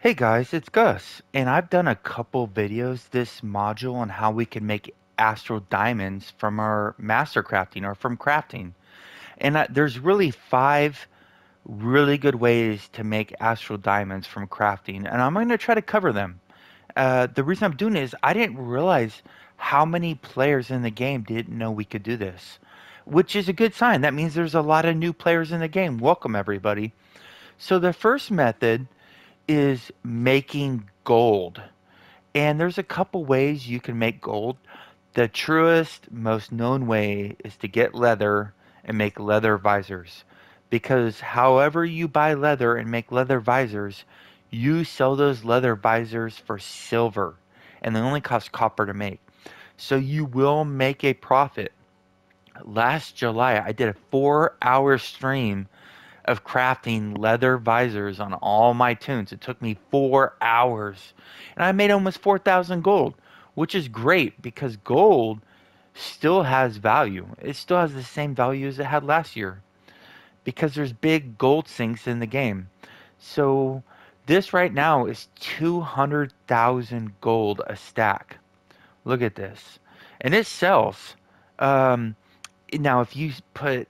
Hey guys, it's Gus, and I've done a couple videos this module on how we can make astral diamonds from our master crafting or from crafting. And there's really five really good ways to make astral diamonds from crafting, and I'm going to try to cover them. The reason I'm doing it is I didn't realize how many players in the game didn't know we could do this, which is a good sign. That means there's a lot of new players in the game. Welcome, everybody. So the first method is making gold. And there's a couple ways you can make gold. The truest, most known way is to get leather and make leather visors. Because however you buy leather and make leather visors, you sell those leather visors for silver. And they only cost copper to make. So you will make a profit. Last July, I did a 4 hour stream of crafting leather visors on all my tunes. It took me 4 hours. And I made almost 4,000 gold, which is great because gold still has value. It still has the same value as it had last year because there's big gold sinks in the game. So this right now is 200,000 gold a stack. Look at this. And it sells. Um, Now, if you put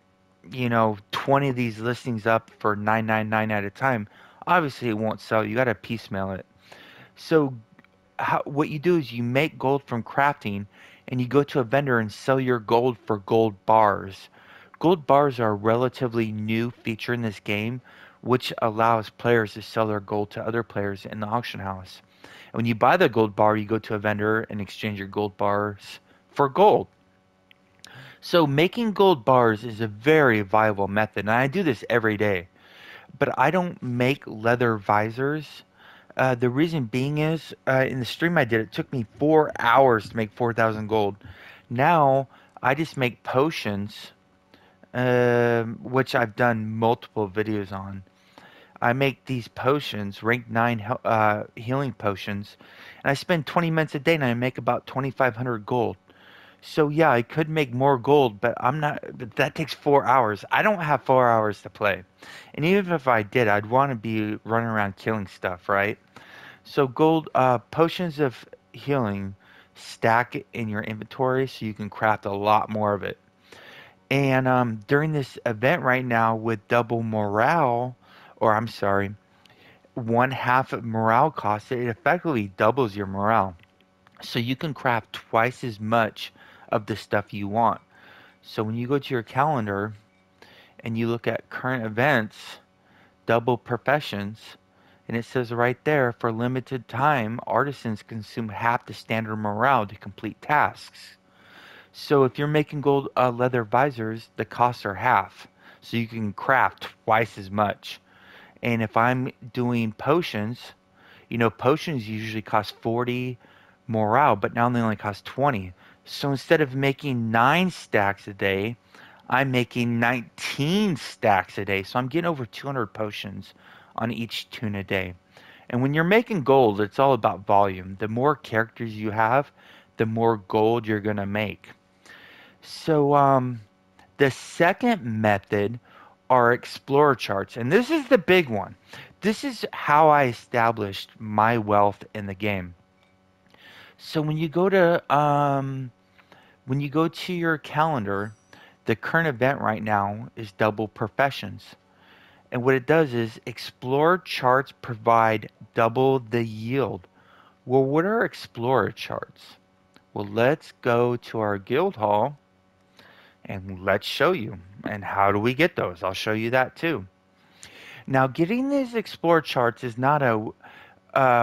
20 of these listings up for 999 at a time, obviously it won't sell. You got to piecemeal it. So what you do is you make gold from crafting and you go to a vendor and sell your gold for gold bars. Gold bars are a relatively new feature in this game, which allows players to sell their gold to other players in the auction house. And when you buy the gold bar, you go to a vendor and exchange your gold bars for gold. So making gold bars is a very viable method, and I do this every day. But I don't make leather visors. The reason being is, in the stream I did, it took me 4 hours to make 4,000 gold. Now I just make potions, which I've done multiple videos on. I make these potions, rank 9 healing potions, and I spend 20 minutes a day and I make about 2,500 gold. So yeah, I could make more gold, but I'm not. But that takes 4 hours. I don't have 4 hours to play, and even if I did, I'd want to be running around killing stuff, right? So gold potions of healing stack in your inventory, so you can craft a lot more of it. And during this event right now with double morale, or I'm sorry, one half of morale cost, it effectively doubles your morale. So you can craft twice as much of the stuff you want. So when you go to your calendar and you look at current events, double professions, and it says right there, for limited time, artisans consume half the standard morale to complete tasks. So if you're making gold leather visors, the costs are half. So you can craft twice as much. And if I'm doing potions, potions usually cost 40 morale, but now they only cost 20. So instead of making 9 stacks a day, I'm making 19 stacks a day. So I'm getting over 200 potions on each tune a day. And when you're making gold, it's all about volume. The more characters you have, the more gold you're going to make. So the second method are explorer charts. And this is the big one. This is how I established my wealth in the game. So when you go to your calendar, the current event right now is double professions. And what it does is explorer charts provide double the yield. Well, what are explorer charts? Well, let's go to our guild hall and let's show you. And how do we get those? I'll show you that too. Now, getting these explorer charts is not a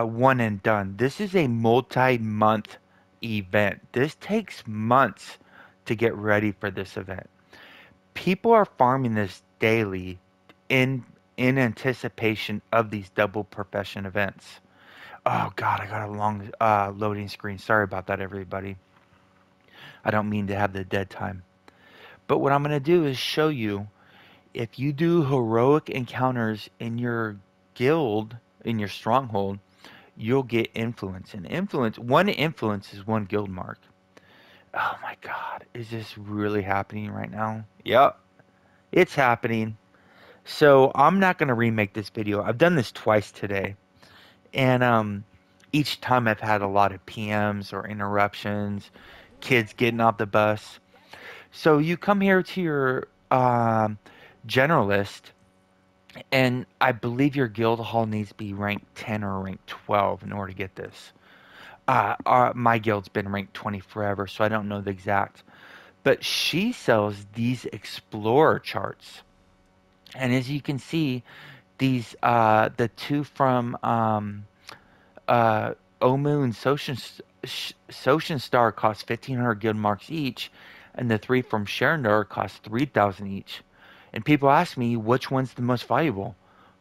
one and done. This is a multi-month event. This takes months to get ready for this event. People are farming this daily in anticipation of these double profession events. Oh God, I got a long loading screen. Sorry about that, everybody. I don't mean to have the dead time. But what I'm going to do is show you if you do heroic encounters in your guild, in your stronghold, you'll get influence. And one influence is one guild mark. Oh my God, is this really happening right now? Yep, it's happening. So I'm not going to remake this video. I've done this twice today. And each time I've had a lot of PMs or interruptions, kids getting off the bus. So you come here to your generalist, and I believe your guild hall needs to be ranked 10 or ranked 12 in order to get this. My guild's been ranked 20 forever, so I don't know the exact. But she sells these explorer charts. And as you can see, these the two from uh, Omu and Soshin Star cost 1,500 guild marks each, and the three from Sherendar cost 3,000 each. And people ask me which one's the most valuable.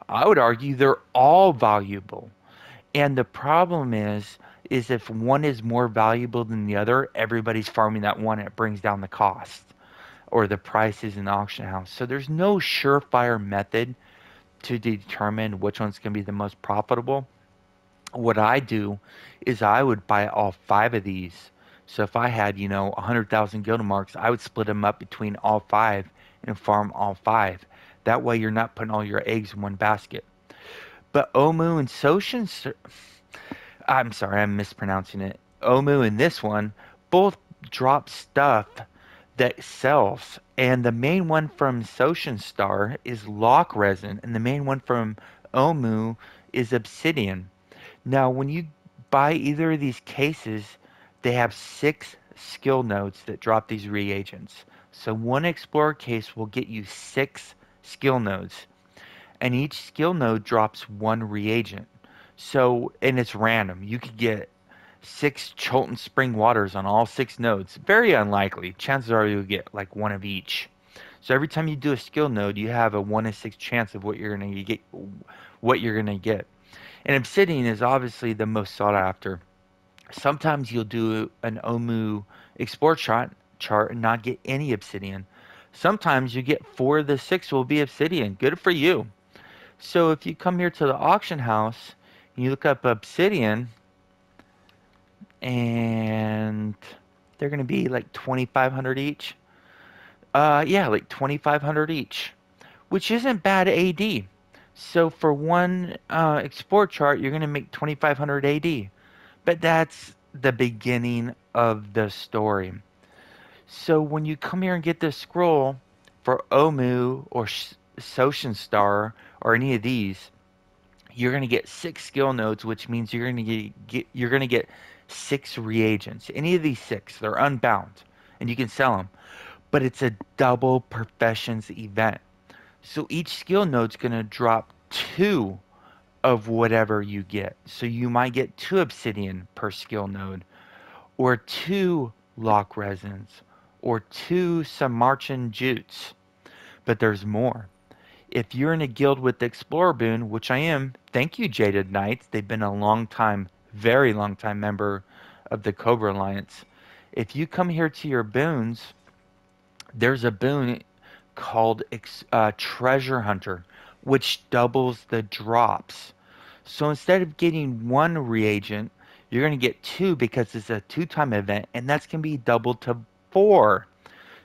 I would argue they're all valuable. And the problem is if one is more valuable than the other, everybody's farming that one. And it brings down the cost or the prices in the auction house. So there's no surefire method to determine which one's going to be the most profitable. What I do is I would buy all five of these. So if I had, 100,000 guild marks, I would split them up between all five and farm all five. That way you're not putting all your eggs in one basket. But Omu and Soshin, I'm sorry, I'm mispronouncing it. Omu and this one both drop stuff that sells. And the main one from Soshin Star is lock resin, and the main one from Omu is obsidian. Now, when you buy either of these cases, they have 6 skill nodes that drop these reagents. So one explorer case will get you 6 skill nodes, and each skill node drops one reagent. So, and it's random. You could get 6 Cholton Spring Waters on all 6 nodes. Very unlikely. Chances are you'll get like one of each. So every time you do a skill node, you have a 1 in 6 chance of what you're gonna get. What you're gonna get. And obsidian is obviously the most sought after. Sometimes you'll do an Omu export chart and not get any obsidian. Sometimes you get 4 of the 6 will be obsidian. Good for you. So if you come here to the auction house, and you look up obsidian, and they're going to be like 2,500 each. Yeah, like 2,500 each, which isn't bad AD. So for one export chart, you're going to make 2,500 AD. But that's the beginning of the story. So when you come here and get this scroll for Omu or Soshin Star or any of these, you're going to get 6 skill nodes, which means you're going to get 6 reagents. Any of these 6, they're unbound, and you can sell them. But it's a double professions event. So each skill node's going to drop 2 of whatever you get. So you might get 2 obsidian per skill node, or 2 lock resins, or 2 Samarchan jutes. But there's more. If you're in a guild with the Explorer Boon, which I am, thank you, Jaded Knights. They've been a long time, very long time member of the Cobra Alliance. If you come here to your boons, there's a boon called Treasure Hunter, which doubles the drops. So instead of getting 1 reagent, you're going to get 2 because it's a 2-time event, and that's going to be doubled to 4.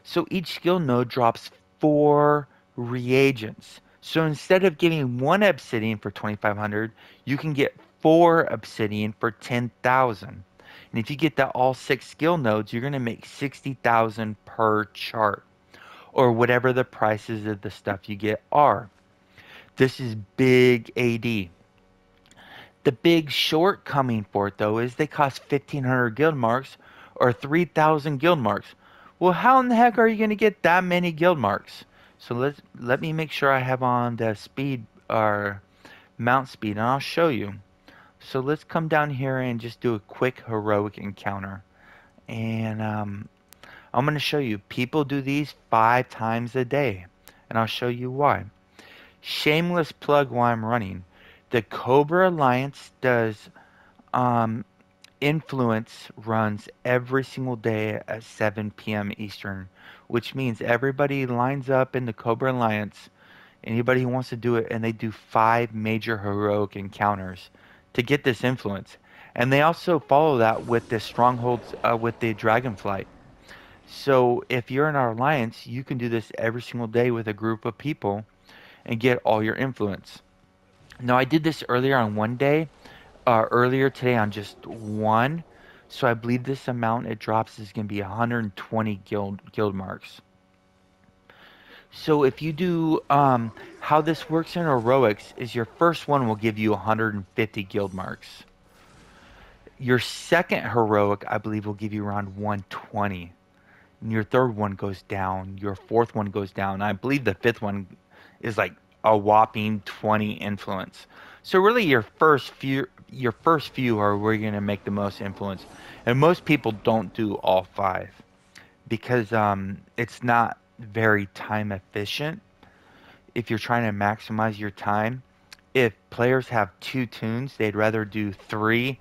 So each skill node drops 4 reagents. So instead of getting 1 obsidian for 2,500, you can get 4 obsidian for 10,000. And if you get that all 6 skill nodes, you're going to make 60,000 per chart, or whatever the prices of the stuff you get are. This is big AD. The big shortcoming for it, though, is they cost 1,500 guild marks or 3,000 guild marks. Well, how in the heck are you going to get that many guild marks? So let me make sure I have on the speed or mount speed, and I'll show you. So let's come down here and just do a quick heroic encounter. And I'm going to show you. People do these 5 times a day, and I'll show you why. Shameless plug while I'm running. The Cobra Alliance does influence runs every single day at 7 p.m. Eastern, which means everybody lines up in the Cobra Alliance, anybody who wants to do it, and they do 5 major heroic encounters to get this influence. And they also follow that with the strongholds with the Dragonflight. So if you're in our alliance, you can do this every single day with a group of people and get all your influence. Now, I did this earlier on one day. earlier today on just one. So I believe this amount it drops is going to be 120 guild marks. So if you do how this works in heroics is your first one will give you 150 guild marks. Your second heroic, I believe, will give you around 120. And your third one goes down. Your fourth one goes down. I believe the fifth one is like a whopping 20 influence. So really your first few are where you're going to make the most influence. And most people don't do all five because it's not very time efficient if you're trying to maximize your time. If players have two tunes, they'd rather do three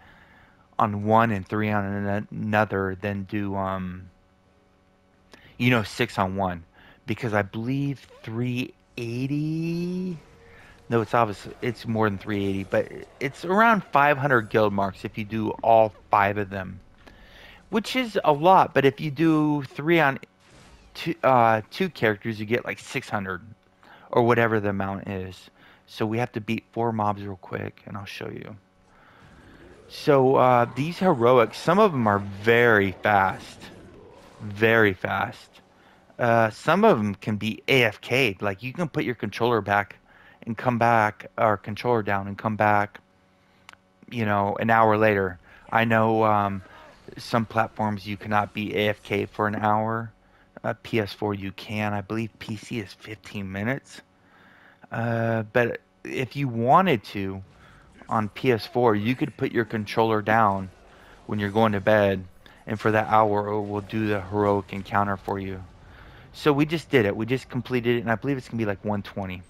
on one and three on another than do six on one, because I believe 380. No, it's more than 380, but it's around 500 guild marks if you do all five of them, which is a lot. But if you do three on two characters, you get like 600 or whatever the amount is. So we have to beat four mobs real quick, and I'll show you. So these heroics, some of them are very fast, very fast. Some of them can be AFK'd. Like you can put your controller back and come back, or controller down and come back, an hour later. I know some platforms you cannot be AFK for an hour. PS4 you can. I believe PC is 15 minutes. But if you wanted to, on PS4, you could put your controller down when you're going to bed, and for that hour, it will do the heroic encounter for you. So we just did it. We just completed it, and I believe it's going to be like 120.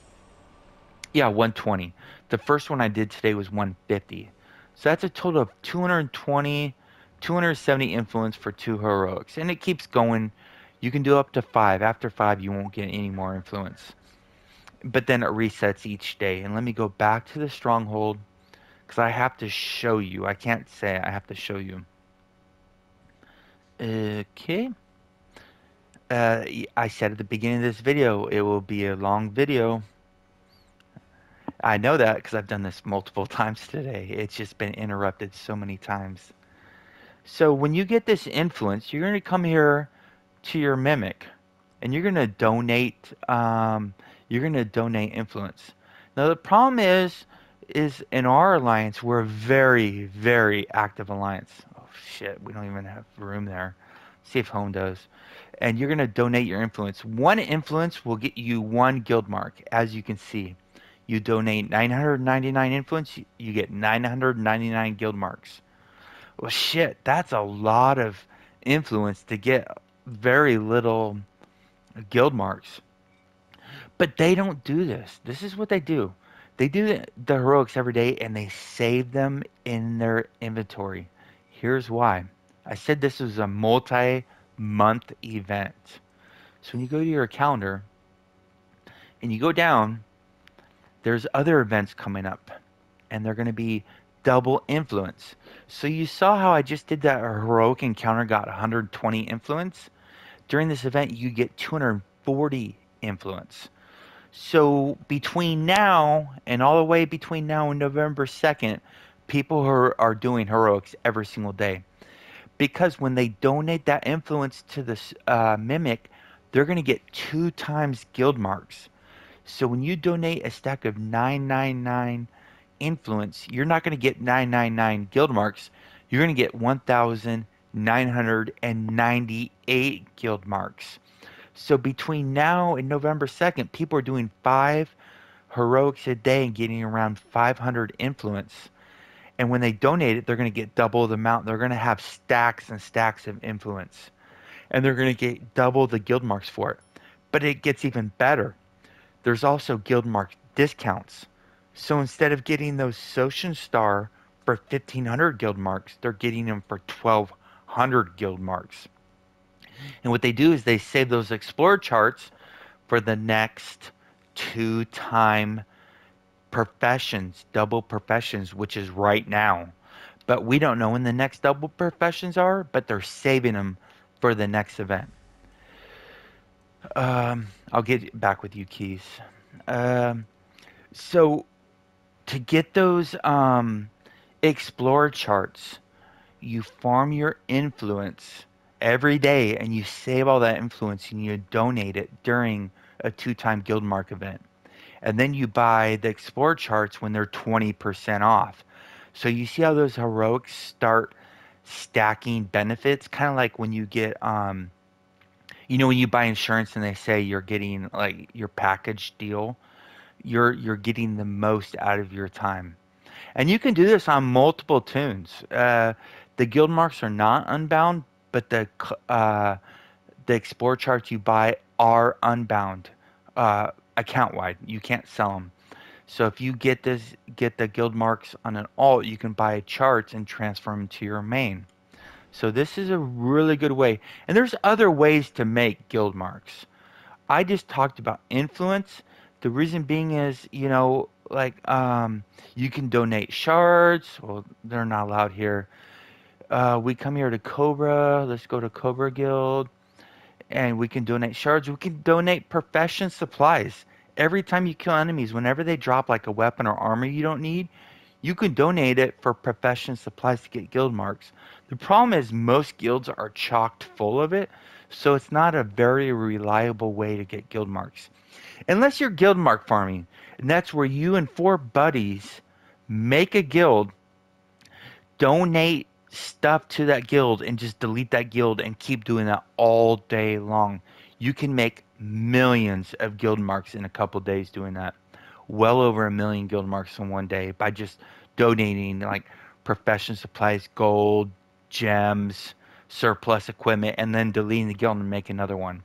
Yeah, 120. The first one I did today was 150. So that's a total of 220, 270 influence for two heroics. And it keeps going. You can do up to five. After five, you won't get any more influence. But then it resets each day. And let me go back to the stronghold, because I have to show you. I can't say it. I have to show you. Okay. I said at the beginning of this video, it will be a long video. I know that because I've done this multiple times today. It's just been interrupted so many times. So when you get this influence, you're going to come here to your mimic, and you're going to donate. You're going to donate influence. Now the problem is in our alliance, we're a very, very active alliance. Oh shit, we don't even have room there. See if home does. And you're going to donate your influence. One influence will get you one guild mark, as you can see. You donate 999 influence, you get 999 guild marks. Well, shit, that's a lot of influence to get very little guild marks. But they don't do this. This is what they do. They do the heroics every day, and they save them in their inventory. Here's why. I said this was a multi-month event. So when you go to your calendar and you go down, there's other events coming up, and they're going to be double influence. So you saw how I just did that heroic encounter, got 120 influence. During this event, you get 240 influence. So between now and all the way between now and November 2nd, people are doing heroics every single day. Because when they donate that influence to this mimic, they're going to get 2 times guild marks. So when you donate a stack of 999 influence, you're not going to get 999 guild marks. You're going to get 1,998 guild marks. So between now and November 2nd, people are doing 5 heroics a day and getting around 500 influence. And when they donate it, they're going to get double the amount. They're going to have stacks and stacks of influence. And they're going to get double the guild marks for it. But it gets even better. There's also guild mark discounts. So instead of getting those Social Star for 1,500 guild marks, they're getting them for 1,200 guild marks. And what they do is they save those Explorer charts for the next 2-time professions, double professions, which is right now. But we don't know when the next double professions are, but they're saving them for the next event. I'll get back with you, Keys. So to get those Explore charts. You farm your influence every day and you save all that influence and you donate it during a 2-time guild mark event. And then you buy the explore charts when they're 20% off. So you see how those heroics start stacking benefits, kind of like when you get when you buy insurance and they say you're getting like your package deal, you're getting the most out of your time. And you can do this on multiple tunes. The guild marks are not unbound, but the explore charts you buy are unbound, account wide. You can't sell them. So if you get the guild marks on an alt, you can buy charts and transfer them to your main. So this is a really good way. And there's other ways to make guild marks. I just talked about influence. The reason being is, you can donate shards. Well, they're not allowed here. We come here to Cobra. Let's go to Cobra Guild. And we can donate shards. We can donate profession supplies. Every time you kill enemies, whenever they drop like a weapon or armor you don't need, you can donate it for profession supplies to get guild marks. The problem is most guilds are chocked full of it, so it's not a very reliable way to get guild marks. Unless you're guild mark farming, and that's where you and 4 buddies make a guild, donate stuff to that guild, and just delete that guild and keep doing that all day long. You can make millions of guild marks in a couple days doing that. Well over 1 million guild marks in one day by just donating like profession supplies, gold, gems, surplus equipment, and then deleting the guild and make another one.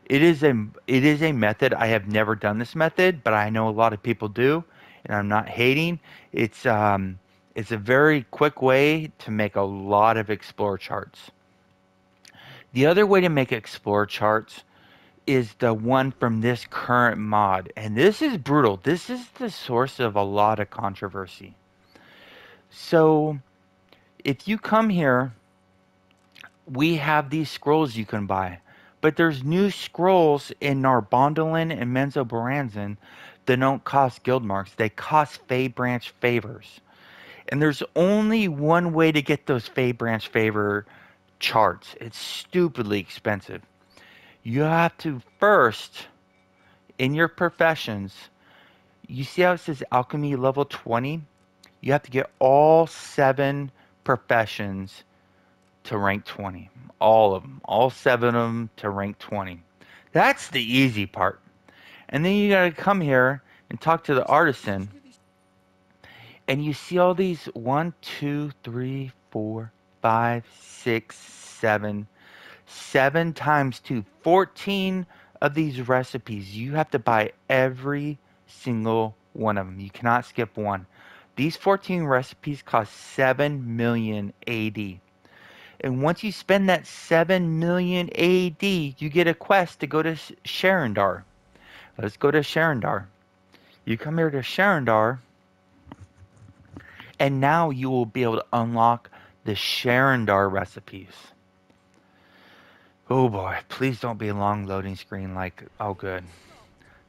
It is a method. I have never done this method, but I know a lot of people do, and I'm not hating. It's a very quick way to make a lot of explore charts. The other way to make explore charts is the one from this current mod, and this is brutal. This is the source of a lot of controversy. So if you come here, we have these scrolls you can buy. But there's new scrolls in Narbondolin and Menzoberranzan that don't cost guild marks. They cost Fey Branch favors. And there's only one way to get those Fey Branch favor charts. It's stupidly expensive. You have to first, in your professions, you see how it says alchemy level 20? You have to get all 7 professions to rank 20. All of them. All 7 of them to rank 20. That's the easy part. And then you gotta come here and talk to the artisan. And you see all these 1, 2, 3, 4, 5, 6, 7. 7 times 2. 14 of these recipes. You have to buy every single one of them. You cannot skip one. These 14 recipes cost 7 million AD. And once you spend that 7 million AD, you get a quest to go to Sharandar. Let's go to Sharandar. You come here to Sharandar, and now you will be able to unlock the Sharandar recipes. Oh boy, please don't be a long loading screen like, oh good.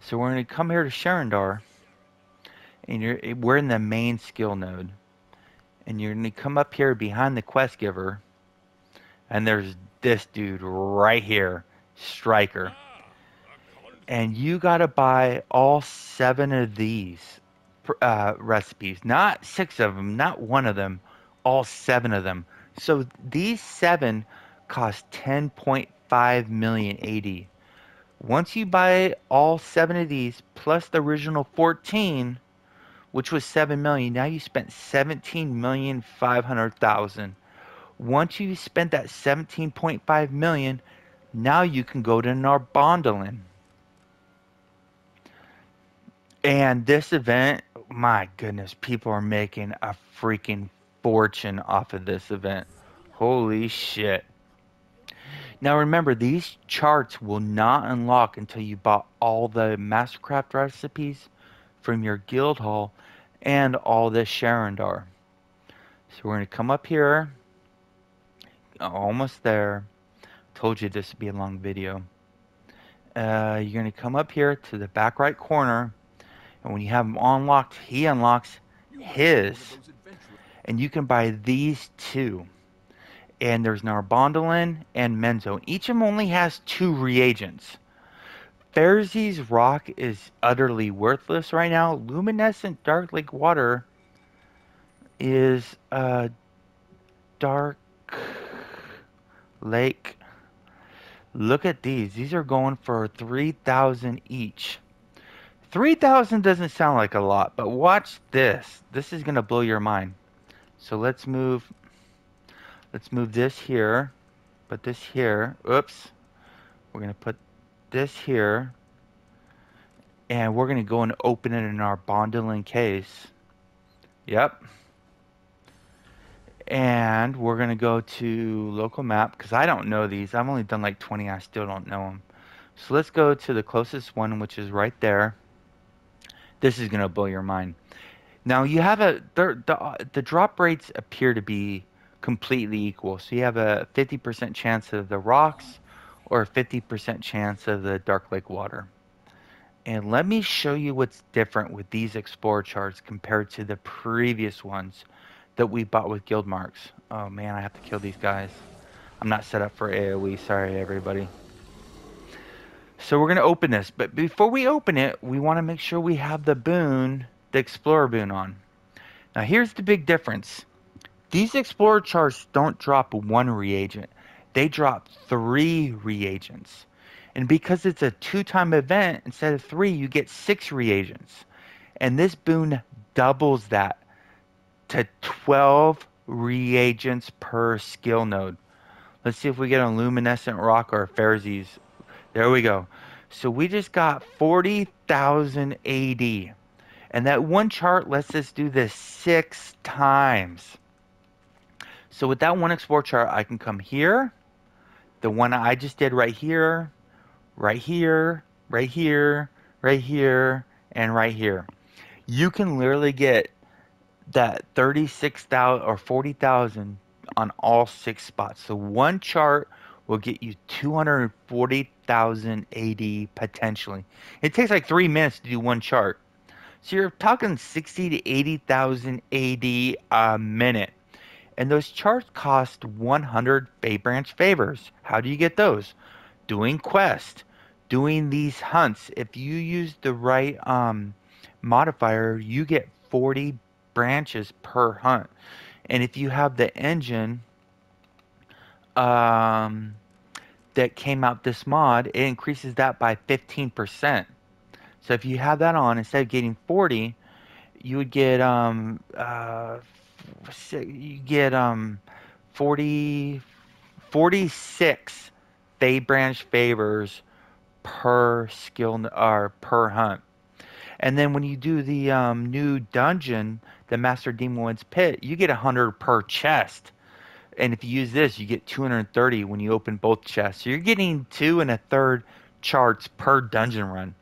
So we're going to come here to Sharandar, and we're in the main skill node. And you're going to come up here behind the quest giver, and there's this dude right here, Striker. And you gotta buy all 7 of these recipes. Not 6 of them, not one of them, all 7 of them. So these 7 cost 10.5 million AD. Once you buy all 7 of these, plus the original 14, which was 7 million, now you spent 17,500,000. Once you spent that 17.5 million, now you can go to Narbondolin. And this event, my goodness, people are making a freaking fortune off of this event. Holy shit. Now remember, these charts will not unlock until you bought all the Mastercraft recipes from your guild hall and all this Sharandar. So we're going to come up here. Almost there. Told you this would be a long video. You're going to come up here to the back right corner. And when you have him unlocked, he unlocks his. and you can buy these two. And there's Narbondelin and Menzo. Each of them only has 2 reagents. Pharisee's rock is utterly worthless right now. Luminescent dark lake water is a dark lake. Look at these. These are going for 3,000 each. 3,000 doesn't sound like a lot, but watch this. This is going to blow your mind. So let's move this here. Put this here. Oops. We're going to put this here. And we're going to go and open it in our Bondolin case. Yep. And we're going to go to local map because I don't know these. I've only done like 20. I still don't know them. So let's go to the closest one, which is right there. This is going to blow your mind. Now you have the drop rates appear to be completely equal. So you have a 50% chance of the rocks or a 50% chance of the dark lake water. And let me show you what's different with these Explorer charts compared to the previous ones that we bought with guild marks. Oh man, I have to kill these guys. I'm not set up for AoE, sorry everybody. So we're going to open this, but before we open it, we want to make sure we have the boon, the Explorer boon on. Now here's the big difference. These Explorer charts don't drop 1 reagent. They drop 3 reagents. And because it's a 2-time event, instead of 3, you get 6 reagents. And this boon doubles that to 12 reagents per skill node. Let's see if we get a luminescent rock or a Pharisees. There we go. So we just got 40,000 AD. And that one chart lets us do this 6 times. So with that one Explorer chart, I can come here. The one I just did right here, right here, right here, right here, and right here. You can literally get that 36,000 or 40,000 on all 6 spots. So one chart will get you 240,000 AD potentially. It takes like 3 minutes to do one chart. So you're talking 60 to 80,000 AD a minute. And those charts cost 100 Fey Branch favors. How do you get those? Doing quests, doing these hunts. If you use the right modifier, you get 40 branches per hunt. And if you have the engine that came out this mod, it increases that by 15%. So if you have that on, instead of getting 40, you would get 46 Fey Branch favors per skill or per hunt. And then when you do the new dungeon, the Master Demon's Pit, you get 100 per chest. And if you use this, you get 230 when you open both chests. So you're getting 2 1/3 charts per dungeon run.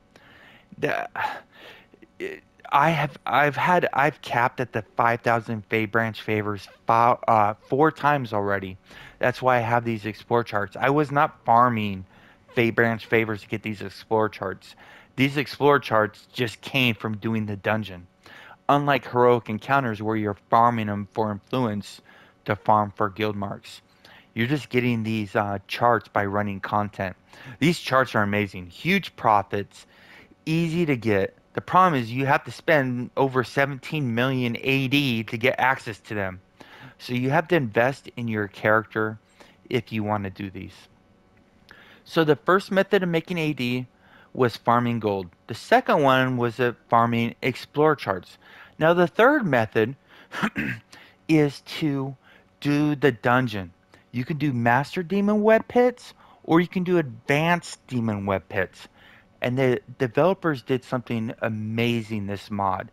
I've capped at the 5,000 Fey Branch favors 4 times already. That's why I have these Explorer charts. I was not farming Fey Branch favors to get these Explorer charts. These Explorer charts just came from doing the dungeon. Unlike heroic encounters where you're farming them for influence to farm for guild marks. You're just getting these charts by running content. These charts are amazing. Huge profits. Easy to get. The problem is you have to spend over 17 million AD to get access to them. So you have to invest in your character if you want to do these. So the first method of making AD was farming gold. The second one was farming Explorer charts. Now the third method is to do the dungeon. You can do Master Demon Web Pits or you can do Advanced Demon Web Pits. And the developers did something amazing this mod.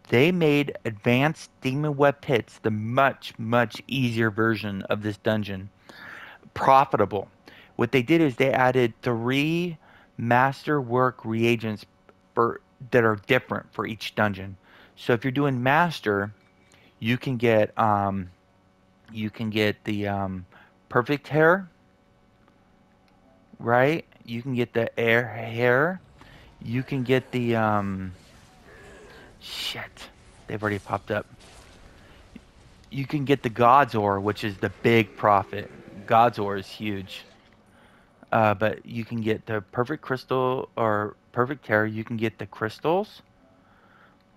They made Advanced Demon Web Pits the much, much easier version of this dungeon. Profitable. What they did is they added 3 masterwork reagents that are different for each dungeon. So if you're doing master, you can get the perfect hair, right? You can get the air hair. You can get the shit. They've already popped up. You can get the God's Ore, which is the big profit. God's Ore is huge. But you can get the perfect crystal or perfect terror. You can get the crystals.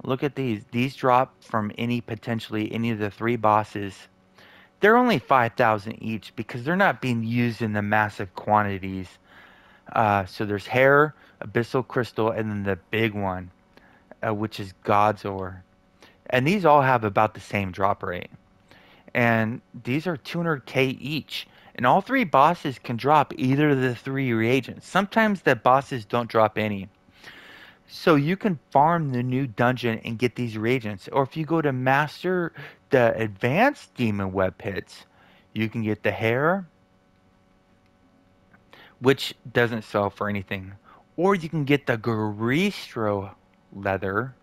Look at these. These drop from potentially any of the three bosses. They're only 5,000 each because they're not being used in the massive quantities. So there's hair, abyssal crystal, and then the big one, which is God's Ore. And these all have about the same drop rate. And these are 200k each. And all three bosses can drop either of the three reagents. Sometimes the bosses don't drop any. So you can farm the new dungeon and get these reagents. Or if you go to master the advanced demon web pits, you can get the hair, which doesn't sell for anything. Or you can get the Garistro leather.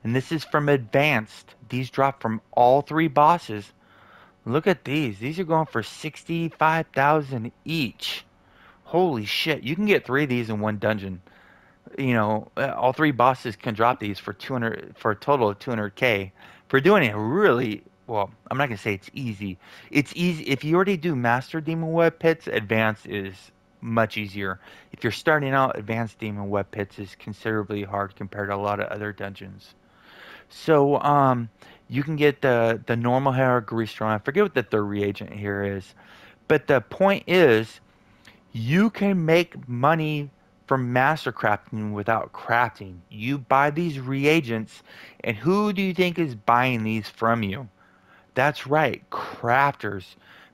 And this is from advanced. These drop from all three bosses. Look at these. These are going for 65,000 each. Holy shit. You can get three of these in one dungeon. All three bosses can drop these for 200 for a total of 200k. For doing it really well, I'm not gonna say it's easy. It's easy if you already do Master Demon Web Pits. Advanced is much easier. If you're starting out, Advanced Demon Web Pits is considerably hard compared to a lot of other dungeons. So you can get the normal hair grease strong. I forget what the third reagent here is, but the point is you can make money from master crafting without crafting. You buy these reagents, and who do you think is buying these from you? That's right, crafters,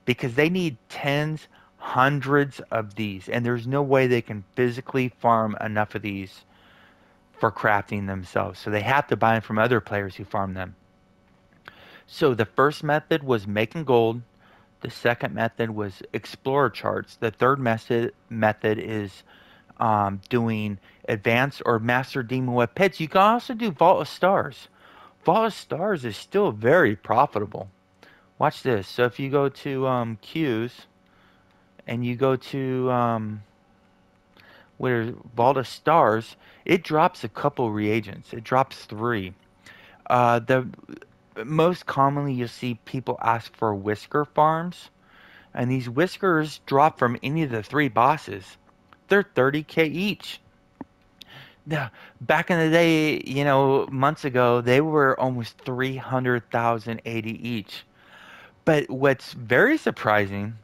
because they need tens, hundreds of these, and there's no way they can physically farm enough of these for crafting themselves. So they have to buy them from other players who farm them. So the first method was making gold. The second method was explorer charts. The third method is doing advanced or master demon web pits. You can also do Vault of Stars. Vault of Stars is still very profitable. Watch this. So if you go to queues and you go to where Vault of Stars, it drops a couple reagents. It drops three. The most commonly you'll see people ask for whisker farms, and these whiskers drop from any of the three bosses. They're 30k each. Now, back in the day, months ago, they were almost 300,080 each. But what's very surprising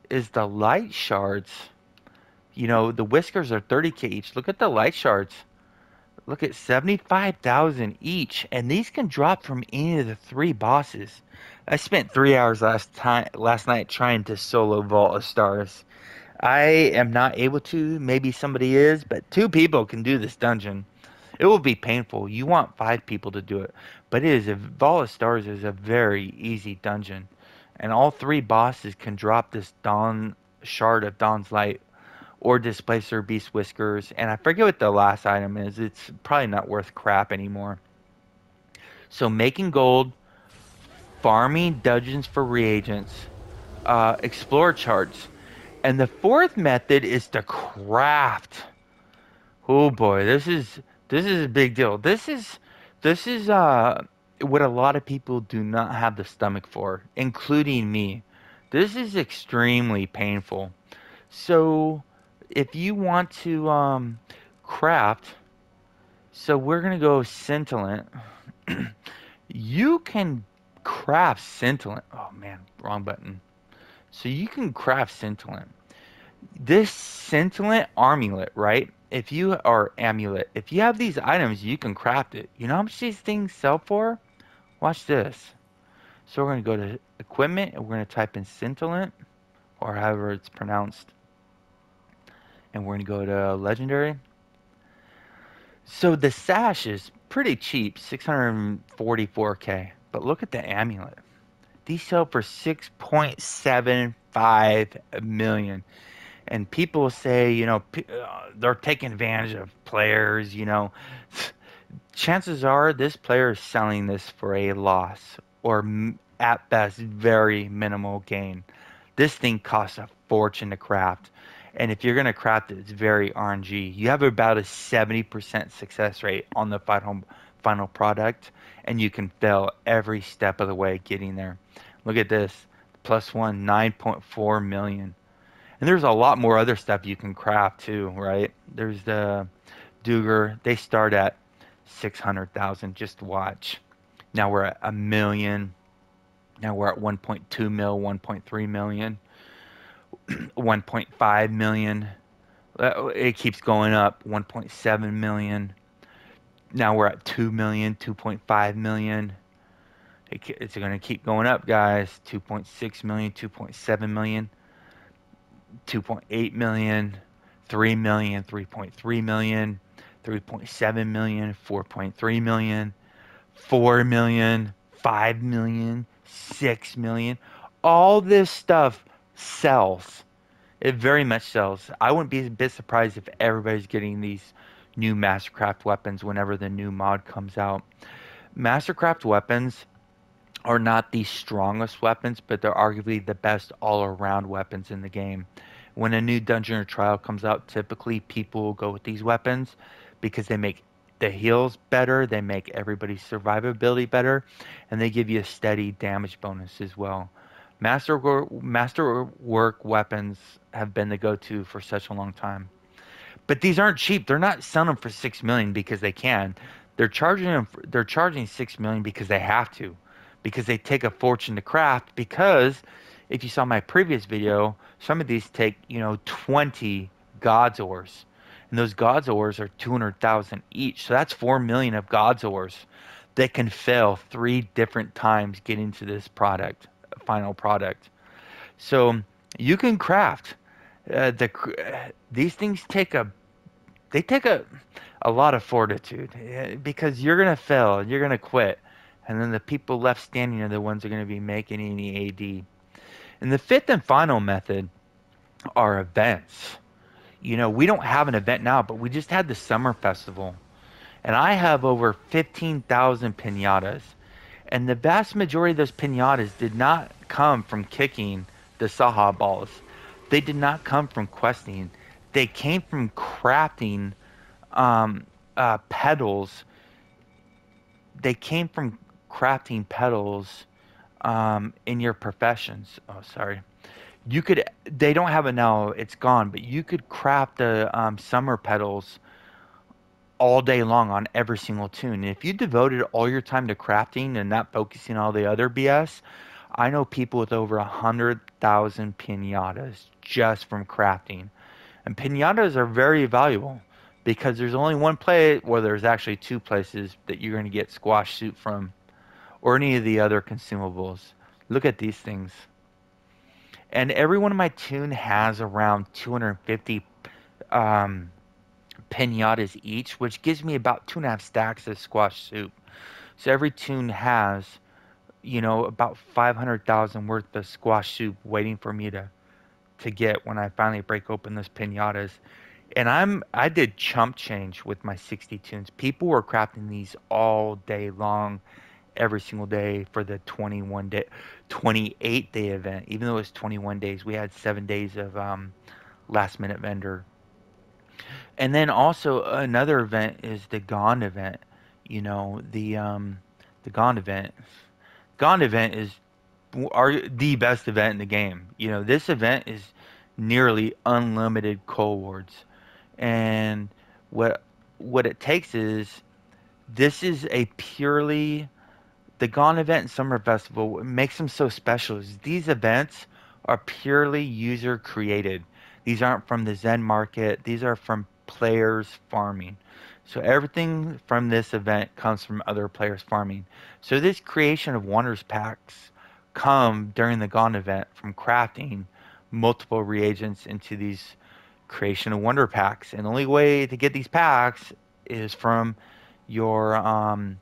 is the light shards. The whiskers are 30k each. Look at the light shards. Look at 75,000 each, and these can drop from any of the three bosses. I spent 3 hours last night trying to solo Vault of Stars. I am not able to. Maybe somebody is, but two people can do this dungeon. It will be painful. You want five people to do it, but Vault of Stars is a very easy dungeon, and all three bosses can drop this Dawn shard of Dawn's Light or Displacer Beast Whiskers, and I forget what the last item is. It's probably not worth crap anymore. So making gold, farming dungeons for reagents, explore charts, and the fourth method is to craft. Oh boy, this is a big deal. This is what a lot of people do not have the stomach for, including me. This is extremely painful. So if you want to craft, so we're gonna go scintillant. You can craft scintillant. Oh man, wrong button. So you can craft scintillant. This scintillant amulet, right? If you have these items, you can craft it. You know how much these things sell for? Watch this. So we're gonna go to equipment and we're gonna type in scintillant, or however it's pronounced, and we're gonna go to legendary. So the sash is pretty cheap, 644k. But look at the amulet. These sell for 6.75 million. And people say, they're taking advantage of players. Chances are this player is selling this for a loss or at best very minimal gain. This thing costs a fortune to craft. And if you're going to craft it, it's very RNG. You have about a 70% success rate on the final product, and you can fail every step of the way getting there. Look at this. Plus one, 9.4 million. And there's a lot more other stuff you can craft too, right? There's the Duger. They start at 600,000. Just watch. Now we're at a million. Now we're at 1.2 mil, 1.3 million, 1.5 million. It keeps going up. 1.7 million. Now we're at 2 million, 2.5 million. It's going to keep going up, guys. 2.6 million, 2.7 million, 2.8 million, 3 million, 3.3 million, 3.7 million, 4.3 million, 4 million, 5 million, 6 million. All this stuff sells. It very much sells. I wouldn't be a bit surprised if everybody's getting these new Mastercraft weapons whenever the new mod comes out. Mastercraft weapons are not the strongest weapons, but they're arguably the best all-around weapons in the game. When a new dungeon or trial comes out, typically people will go with these weapons because they make the heals better, they make everybody's survivability better, and they give you a steady damage bonus as well. Masterwork weapons have been the go-to for such a long time. But these aren't cheap. They're not selling them for 6 million because they can. They're charging 6 million because they have to. Because they take a fortune to craft, because if you saw my previous video, some of these take, 20 God's ores. And those God's ores are 200,000 each. So that's 4 million of God's ores that can fail 3 different times getting to this product, final product. So you can craft. These things take a lot of fortitude, because you're gonna fail, you're gonna quit, and then the people left standing are the ones that are gonna be making any AD. And the fifth and final method are events. We don't have an event now, but we just had the summer festival, and I have over 15,000 pinatas. And the vast majority of those pinatas did not come from kicking the Saha balls. They did not come from questing. They came from crafting pedals. They came from crafting pedals in your professions. Oh, sorry. They don't have it now, it's gone, but you could craft the summer pedals all day long on every single tune. And if you devoted all your time to crafting and not focusing on all the other BS, I know people with over 100,000 pinatas just from crafting. And pinatas are very valuable because there's only one place, well, there's actually 2 places that you're going to get squash soup from, or any of the other consumables. Look at these things. And every one of my tune has around 250 pinatas each, which gives me about 2.5 stacks of squash soup. So every tune has, about 500,000 worth of squash soup waiting for me to get when I finally break open those pinatas. And I did chump change with my 60 tunes. People were crafting these all day long, every single day for the 28-day event. Even though it was 21 days, we had 7 days of last minute vendor. And then also another event is the Gone event. The Gone event. Gone event is the best event in the game. This event is nearly unlimited coal wards. And what it takes is, this is a purely, the Gone event and Summer Festival, what makes them so special is these events are purely user created. These aren't from the Zen market. These are from players farming. So everything from this event comes from other players farming. So this creation of Wonders packs come during the Gone event from crafting multiple reagents into these creation of Wonder packs. And the only way to get these packs is from your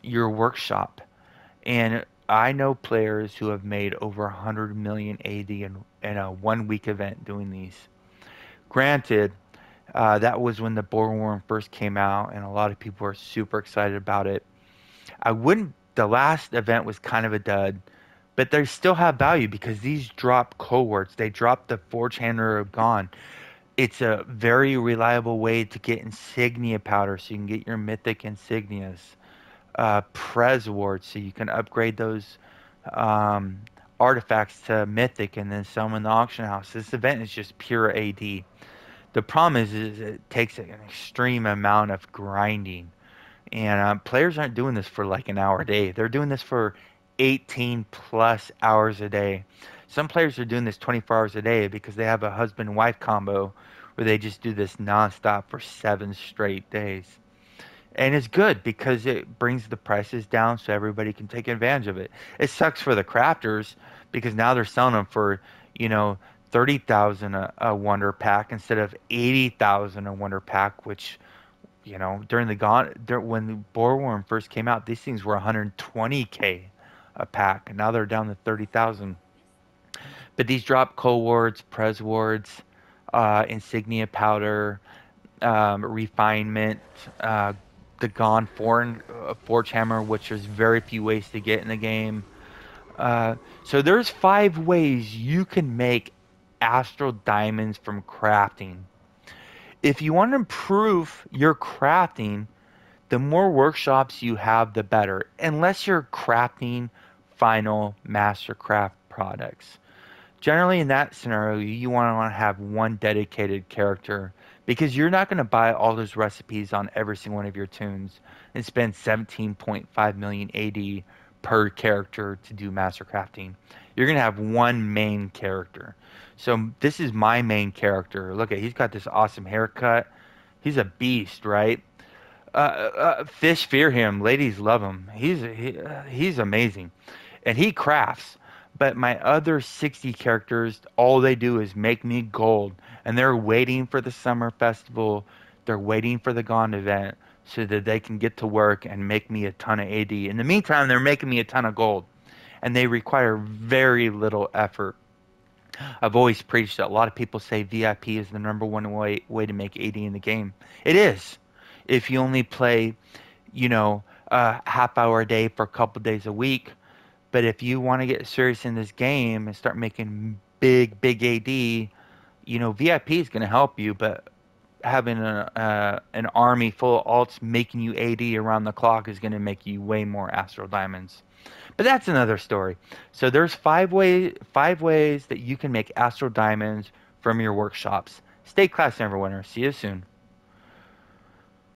workshop. And I know players who have made over 100 million AD in a 1 week event doing these. Granted, that was when the Boreworm first came out, and a lot of people were super excited about it. The last event was kind of a dud, but they still have value because these drop cohorts. They drop the Forge Hammer of Gone. It's a very reliable way to get insignia powder so you can get your mythic insignias. Prez Awards, so you can upgrade those um, artifacts to Mythic and then sell them in the auction house. This event is just pure AD. The problem is it takes an extreme amount of grinding, and players aren't doing this for like an hour a day. They're doing this for 18 plus hours a day. Some players are doing this 24 hours a day because they have a husband wife combo where they just do this nonstop for 7 straight days. And it's good because it brings the prices down so everybody can take advantage of it. It sucks for the crafters because now they're selling them for, you know, 30,000 a wonder pack instead of 80,000 a wonder pack, which, during when the Boreworm first came out, these things were 120K a pack, and now they're down to 30,000. But these drop coal wards, pres wards, insignia powder, refinement, uh, the Gone Forge Hammer, which there's very few ways to get in the game. So there's 5 ways you can make Astral Diamonds from crafting. If you want to improve your crafting, the more workshops you have, the better. Unless you're crafting final mastercraft products. Generally, in that scenario, you want to have one dedicated character because you're not going to buy all those recipes on every single one of your tunes and spend 17.5 million AD per character to do master crafting. You're going to have one main character. So this is my main character. Look at, he's got this awesome haircut. He's a beast, right? Fish fear him. Ladies love him. He's amazing, and he crafts. But my other 60 characters, all they do is make me gold, and they're waiting for the summer festival. They're waiting for the Gone event so that they can get to work and make me a ton of AD. In the meantime, they're making me a ton of gold, and they require very little effort. I've always preached that a lot of people say VIP is the number one way to make AD in the game. It is. If you only play, a half hour a day for a couple days a week. But if you want to get serious in this game and start making big AD, VIP is going to help you, but having an army full of alts making you AD around the clock is going to make you way more Astral Diamonds. But that's another story. So there's five ways that you can make Astral Diamonds from your workshops. Stay classy, Neverwinter. See you soon.